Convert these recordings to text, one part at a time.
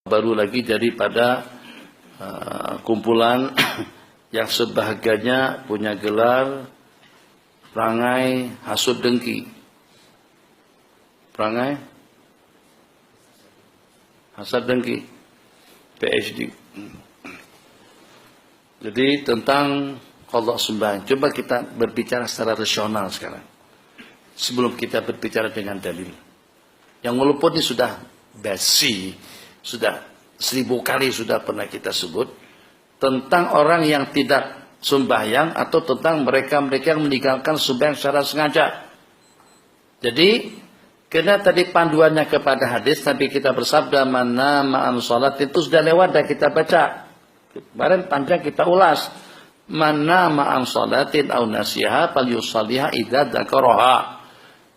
baru lagi daripada kumpulan yang sebahagiannya punya gelar perangai hasud dengki. Perangai hasad dengki, PhD. Jadi tentang qadha sembahyang, coba kita berbicara secara rasional sekarang. Sebelum kita berbicara dengan dalil. Yang walaupun ini sudah basi, sudah 1000 kali sudah pernah kita sebut tentang orang yang tidak sembahyang atau tentang mereka-mereka yang meninggalkan sembahyang secara sengaja. Jadi karena tadi panduannya kepada hadis, Nabi kita bersabda mana ma'an salat itu sudah lewat dan kita baca. Kemarin panjang kita ulas. Mana ma'an salatin au nasiha fal yusalliha idza dzakaraha.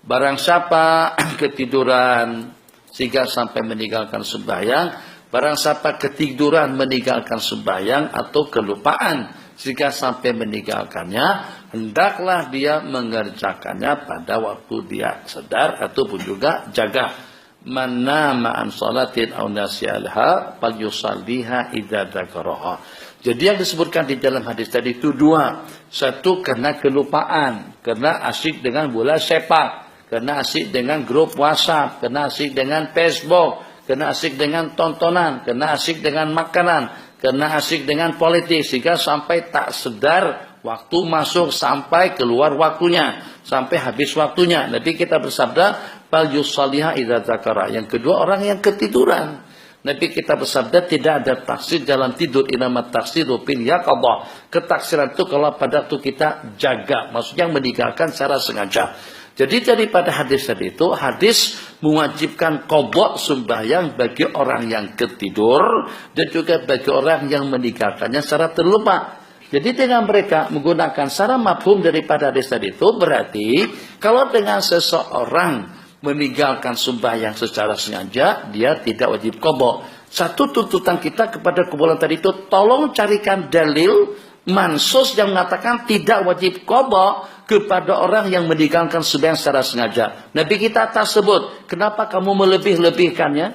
Barang siapa ketiduran sehingga sampai meninggalkan sembahyang, barang siapa ketiduran meninggalkan sembahyang atau kelupaan sehingga sampai meninggalkannya, hendaklah dia mengerjakannya pada waktu dia sadar ataupun juga jaga. Mana ma'an salatin aw nasiyaha fal yusalliha idza dzakaraha. Jadi yang disebutkan di dalam hadis tadi itu dua. Satu karena kelupaan, karena asyik dengan bola sepak, karena asyik dengan grup WhatsApp, karena asyik dengan Facebook, karena asyik dengan tontonan, karena asyik dengan makanan, karena asyik dengan politik, sehingga sampai tak sedar waktu masuk sampai keluar waktunya, sampai habis waktunya. Nabi kita bersabda, fal yusalliha idza dzakara. Yang kedua orang yang ketiduran. Nabi kita bersabda tidak ada taksir dalam tidur, inamat taksiru fil yaqadha. Ketaksiran itu kalau pada waktu kita jaga, maksudnya meninggalkan secara sengaja. Jadi daripada hadis tadi itu, hadis mewajibkan qadha sembahyang bagi orang yang ketidur dan juga bagi orang yang meninggalkannya secara terlupa. Jadi dengan mereka menggunakan secara mafhum daripada hadis tadi itu, berarti kalau dengan seseorang meninggalkan sembahyang secara sengaja, dia tidak wajib qadha. Satu tuntutan kita kepada kumpulan tadi itu, tolong carikan dalil mansus yang mengatakan tidak wajib qadha kepada orang yang meninggalkan sembahyang secara sengaja. Nabi kita tak sebut. Kenapa kamu melebih-lebihkannya?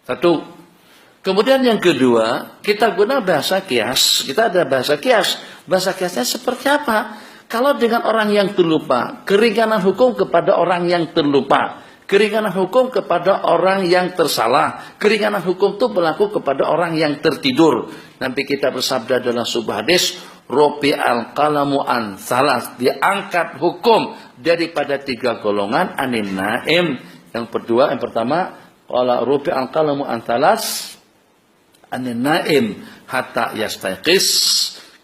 Satu. Kemudian yang kedua, kita guna bahasa kias. Kita ada bahasa kias. Bahasa kiasnya seperti apa? Kalau dengan orang yang terlupa, keringanan hukum kepada orang yang terlupa, keringanan hukum kepada orang yang tersalah, keringanan hukum itu berlaku kepada orang yang tertidur. Nabi kita bersabda dalam sebuah hadis, Robi al-qalamu an salas, diangkat hukum daripada 3 golongan, anin naim. Yang pertama, qala Robi al-qalamu an salas, anin naim hatta yastaqis.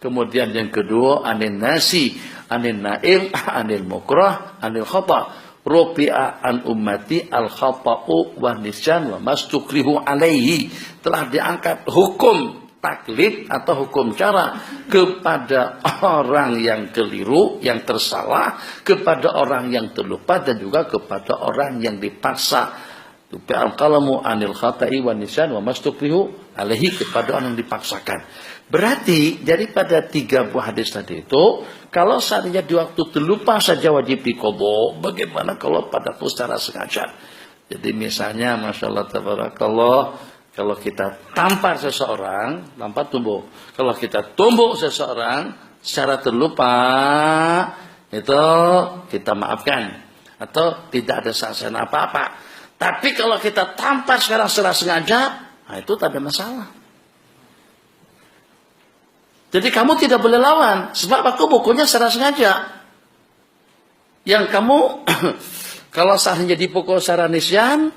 Kemudian yang kedua, anin nasi, anin naim, anil mukrah, anil khata. Rupi'a an ummati al-khata'u wa nisyan wa mastukrihu alaihi. Telah diangkat hukum taklid atau hukum cara kepada orang yang keliru, yang tersalah, kepada orang yang terlupa, dan juga kepada orang yang dipaksa. Rupi'a al-qalamu anil khata'i wa nisyan wa mastukrihu alaihi, kepada orang yang dipaksakan. Berarti daripada 3 buah hadis tadi itu, kalau seandainya di waktu terlupa saja wajib diqadha, bagaimana kalau pada waktu secara sengaja? Jadi misalnya, masya Allah tabarakallah, kalau kita tampar seseorang, tanpa tumbuk. Kalau kita tumbuk seseorang secara terlupa, itu kita maafkan, atau tidak ada sanksian apa-apa. Tapi kalau kita tampar sekarang secara sengaja, nah itu tak ada masalah. Jadi kamu tidak boleh lawan, sebab aku bukunya secara sengaja. Yang kamu, kalau seandainya dipukul secara nisyan,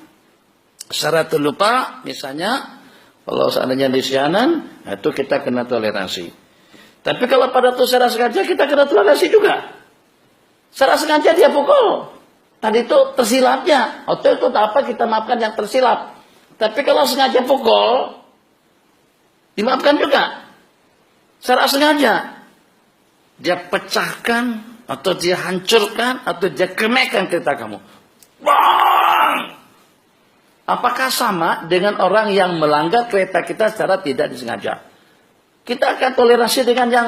secara terlupa, misalnya, kalau seandainya nisyanan, itu kita kena toleransi. Tapi kalau pada itu secara sengaja, kita kena toleransi juga. Secara sengaja dia pukul. Tadi itu tersilapnya. Atau itu apa, kita maafkan yang tersilap. Tapi kalau sengaja pukul, dimaafkan juga. Secara sengaja dia pecahkan, atau dia hancurkan, atau dia kemekan kereta kamu. Bang! Apakah sama dengan orang yang melanggar kereta kita secara tidak disengaja? Kita akan toleransi dengan yang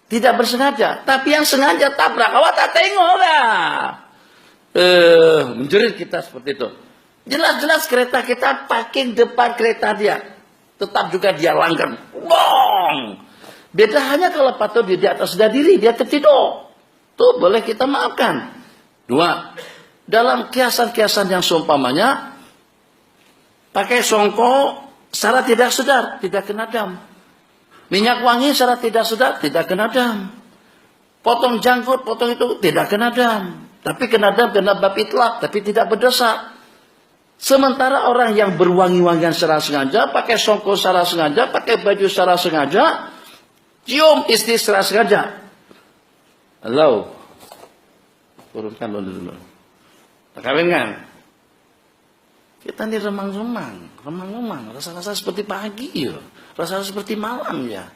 tidak bersengaja. Tapi yang sengaja tabrak, awak tak tengok lah. Menjerit kita seperti itu. Jelas-jelas kereta kita parking depan kereta dia. Tetap juga dia langgar. Bong! Beda hanya kalau patut di atas diri, dia tertidur. Tuh boleh kita maafkan. Dua, dalam kiasan-kiasan yang seumpamanya, pakai songkok secara tidak sadar, tidak kena dam. Minyak wangi secara tidak sadar, tidak kena dam. Potong jangkut, potong itu tidak kena dam. Tapi kena dam, kena bab itlaq, tapi tidak berdosa. Sementara orang yang berwangi-wangian secara sengaja, pakai songkok secara sengaja, pakai baju secara sengaja, cium istri secara sengaja. Halo. Turunkan dulu. Kawin kan? Kita ini remang-remang, rasa-rasa seperti pagi ya, rasa-rasa seperti malam ya.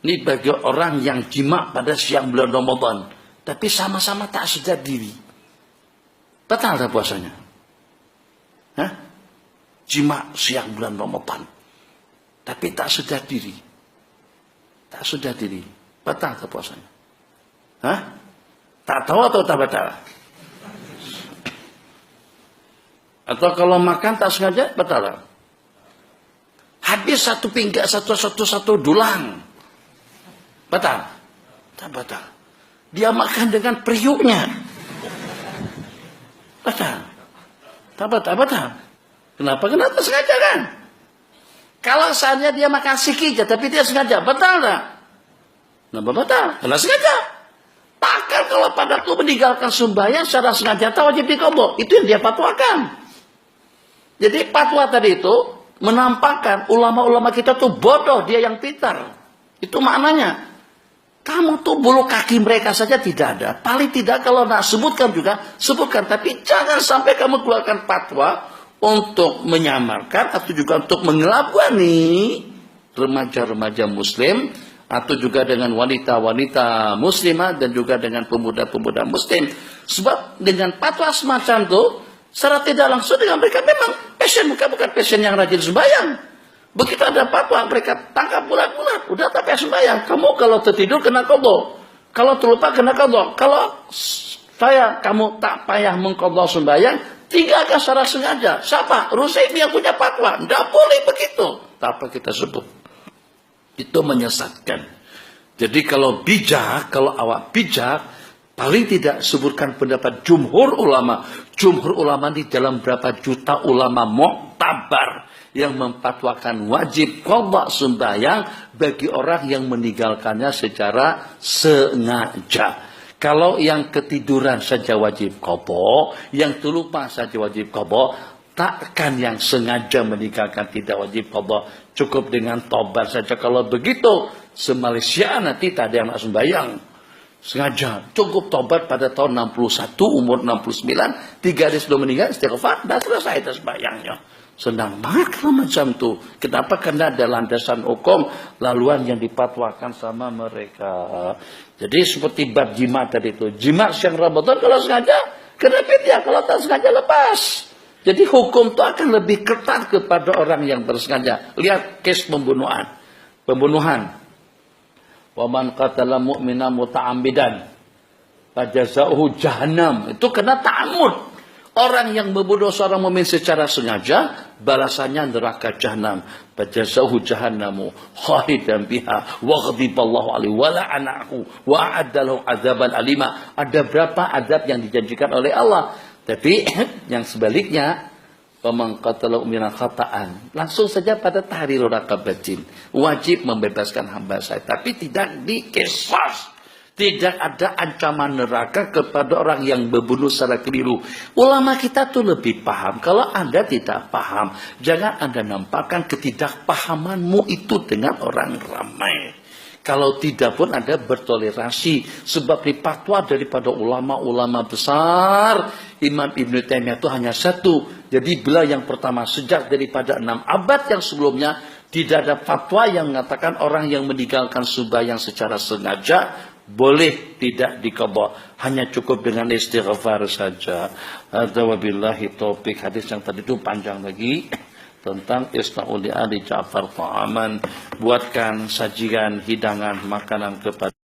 Ini bagi orang yang jima pada siang bulan Ramadan, tapi sama-sama tak sadar diri. Batal tak puasanya? Hah? Jima siang bulan Ramadan, tapi tak sadar diri. Tak sadar diri. Batal tak puasanya? Hah? Tak tahu atau tak batal? Atau kalau makan tak sengaja, batal. Habis satu pinggang, satu dulang. Batal. Tak batal. Dia makan dengan periuknya. Batal. Tak batal. Kenapa? Kenapa sengaja kan? Kalau saatnya dia makan sikit, tapi dia sengaja, batal tak? Kenapa batal? Karena sengaja. Takkan kalau padaku meninggalkan sembahyang secara sengaja, tak wajib diqadha. Itu yang dia fatwakan. Jadi fatwa tadi itu menampakkan ulama-ulama kita tuh bodoh, dia yang pintar. Itu maknanya. Kamu tuh bulu kaki mereka saja tidak ada. Paling tidak kalau nak sebutkan juga, sebutkan. Tapi jangan sampai kamu keluarkan fatwa untuk menyamarkan atau juga untuk mengelabui remaja-remaja muslim. Atau juga dengan wanita-wanita muslimah dan juga dengan pemuda-pemuda muslim. Sebab dengan fatwa semacam itu, secara tidak langsung dengan mereka memang passion, bukan passion yang rajin sembahyang. Begitu ada fatwa, mereka tangkap bulat-bulat. Udah tak payah sembahyang. Kamu kalau tertidur kena qadha. Kalau terlupa kena qadha. Kalau kamu tak payah mengqadha sembahyang, tinggalkan secara sengaja. Siapa? Rusaymi yang punya fatwa. Tidak boleh begitu. Tak apa kita sebut. Itu menyesatkan. Jadi kalau bijak, kalau awak bijak, paling tidak sebutkan pendapat jumhur ulama. Jumhur ulama di dalam berapa juta ulama muktabar yang memfatwakan wajib qadha sembahyang bagi orang yang meninggalkannya secara sengaja. Kalau yang ketiduran saja wajib qadha, yang terlupa saja wajib qadha, takkan yang sengaja meninggalkan tidak wajib qadha. Cukup dengan tobat saja. Kalau begitu, se-Malaysia nanti tak ada yang nak sembahyang. Sengaja. Cukup tobat pada tahun 61, umur 69, 3 hari sebelum meninggal, istighfar, dah selesai dah sembahyangnya. Senang banget kalau macam tu. Kenapa? Karena ada landasan hukum laluan yang dipatwakan sama mereka. Jadi seperti bab jima tadi itu. Jima siang Ramadan kalau sengaja, kena fidyah. Kalau tak sengaja lepas. Jadi hukum itu akan lebih ketat kepada orang yang bersengaja. Lihat kes pembunuhan. Wa man qatala mu'mina muta'ammidan fajazauhu jahannam. Itu kena ta'ammud. Orang yang membunuh seorang mukmin secara sengaja, balasannya neraka jahanam. Fajazauhu jahannamu khalidan biha wa ghadiballahu alaihi wa la'anahu wa a'addalahu adzaban alima. Ada berapa azab yang dijanjikan oleh Allah? Tapi yang sebaliknya, faman qatala mu'minan khata'an, langsung saja pada tahriru raqabatin, wajib membebaskan hamba saya, tapi tidak dikisas. Tidak ada ancaman neraka kepada orang yang membunuh secara keliru. Ulama kita tuh lebih paham. Kalau Anda tidak paham, jangan Anda nampakkan ketidakpahamanmu itu dengan orang ramai. Kalau tidak pun Anda bertoleransi. Sebab di fatwa daripada ulama-ulama besar, Imam Ibn Taimiyah itu hanya satu. Jadi beliau yang pertama sejak daripada 6 abad yang sebelumnya, tidak ada fatwa yang mengatakan orang yang meninggalkan sembahyang secara sengaja boleh tidak diqadha. Hanya cukup dengan istighfar saja. Hadza wabillahi taufik. Hadis yang tadi itu panjang lagi. Tentang isna'u li ali Ja'far ta'aman, buatkan sajian hidangan makanan kepada